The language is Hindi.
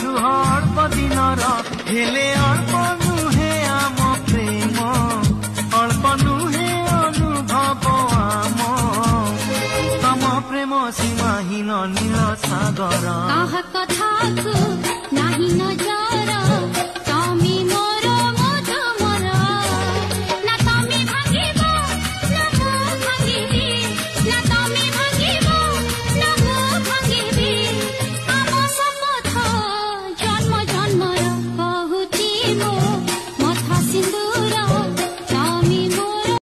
लुह अल्प दिनर हेले अल्प नुहे आम प्रेम अल्प नुहे अनुभव आम तम प्रेम सीमाहीन नील सागर कथा को नहीं न